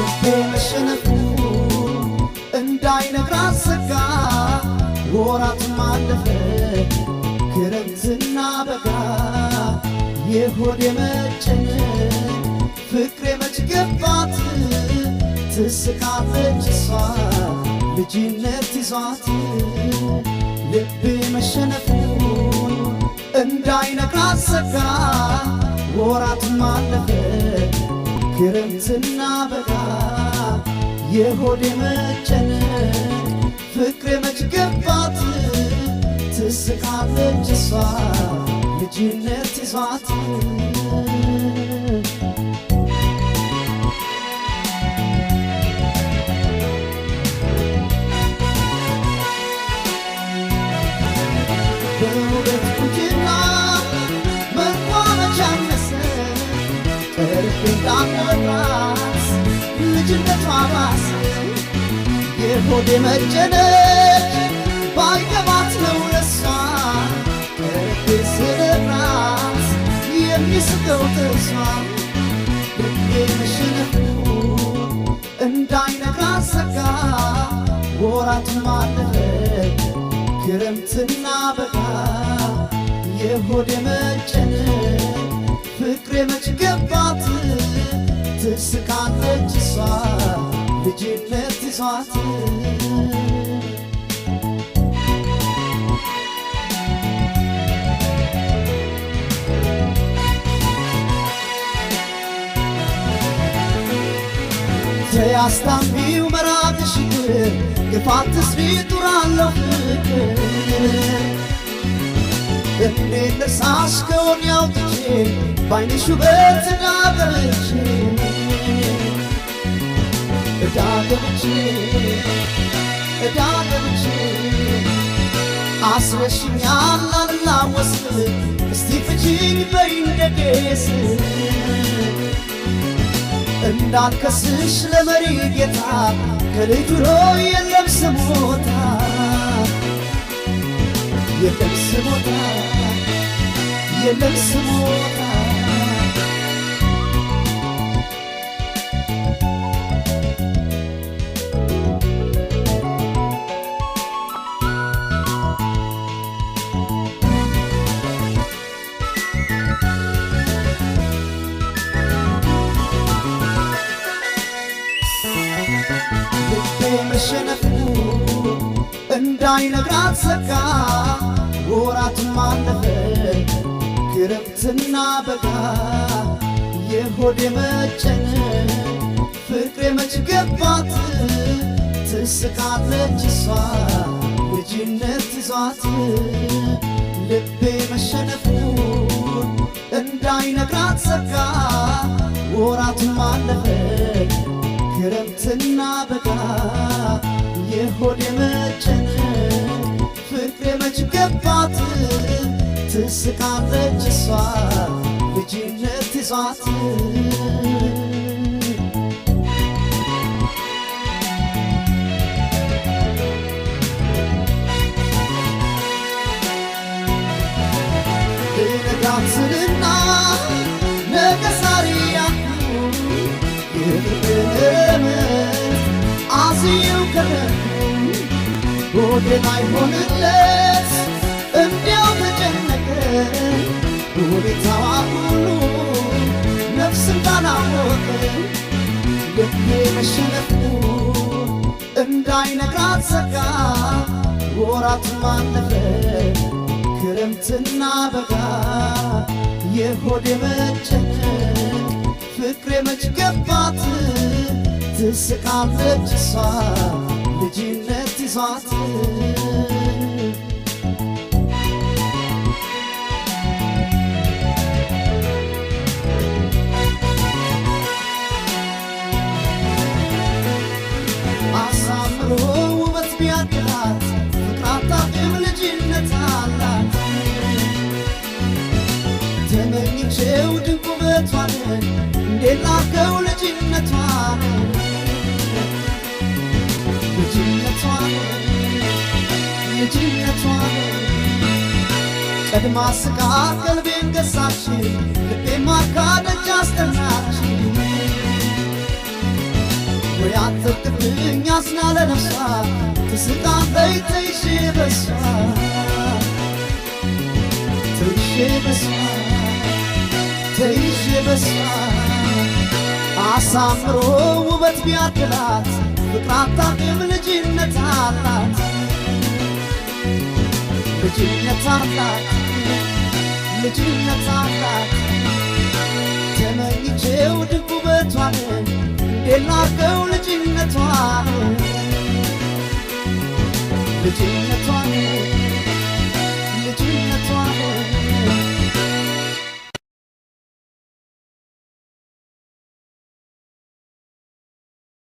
ልቤ መሸነፉ እንዳይነግራት ሰጋ ወራትም አለፈ ክረምትና በጋ የሆዴ መጨነቅ ፍቅሬ መች ገባት ትስቃለች እሷ ልጅነት ይዟት ልቤ መሸነፉ እንዳይነግራት ሰጋ ወራትም አለፈ ክረምትና በጋ የሆዴ መጨነቅ ፍቅሬ መች ገባት ትስቃለች እሷ ልጅነት ይዟት በውበት ቁንጅና መልኳ መች አነሰ ቀርቤ እንዳልነግራት ልጅነቷ ባሰ የሆዴ መጨነቅ ባይገባት ነው ለሷ ቀርቤ ስነግራት የሚስቀው ጥርሷ ልቤ መሸነፉ እንዳይነግራት ሰጋ ወራትም አለፈ ክረምትና በጋ የሆዴ መጨነቅ ፍቅሬ መች ገባት ትስቃለች እሷ ልጅነት ይዟት ተያስታምቢው መራቅሽ ግፋትስ ቢጡራለሁ ፍቅር እንዴት ልርሳሽ ከሆን ያውጥቼ ባይንሽ ውበት ዳገብቼ እዳገብቼ አስረሽኛል አልላወስ እስቲ ፍቺኝ በይ እንደዴስ እንዳልከስሽ ለመሪ ጌታ ከልጅ ውሎ የለም ስሞታ የለም ስሞታ የለም ስሞታ መሸነፉ እንዳይነግራት ሰጋ ወራትም አለፈ ክረምትና በጋ የሆዴ መጨነቅ ፍቅሬ መች ገባት ትስቃለች እሷ ልጅነት ይዟት ልቤ መሸነፉ እንዳይነግራት ሰጋ ወራትም አለፈ ክረምትና በጋ የሆዴ መጨነቅ ፍቅሬ መች ገባት ትስቃለች እሷ ልጅነት ይዟት ልነጋት ስልና ነገ ዛሬ አዝየው ከረኩ ሆዴ ላይ ሆንለት እንዲያው ተጨነቀ ሁኔታዋ ሁሉ ነፍስ እንዳላወቀ ልቤ መሸነፉ እንዳይነግራት ሰጋ ወራትም አለፈ ክረምትና በጋ የሆዴ መጨነቅ ፍቅሬ መች ገባት ትስቃለች እሷ ልጅነት ይዟት አሳምሮ ውበት ቢያድላት ፍቅር አታውቅም ልጅነት አላት ተመኝቼው ድንቅ ውበቷን እንዴት ላከው ልጅነቷን ቀድማ ስቃ ቀልቤን ገዛች ልቤ ማርካ ደጅ አስጠናች ወይ አትቅብኝ አስናለ ነፍሷ ትስቃለይ ተይዤ በሷ ተይዤ በሷ ተይዤ በሷ አሳምሮ ውበት ቢያድላት ፍቅር አታውቅም ልጅነት አላት ልጅነት አላት ልጅነት አላት ተመኝቼው ድንቅ ውበቷን እንዴት ላድርገው ልጅነቷን ልጅነቷን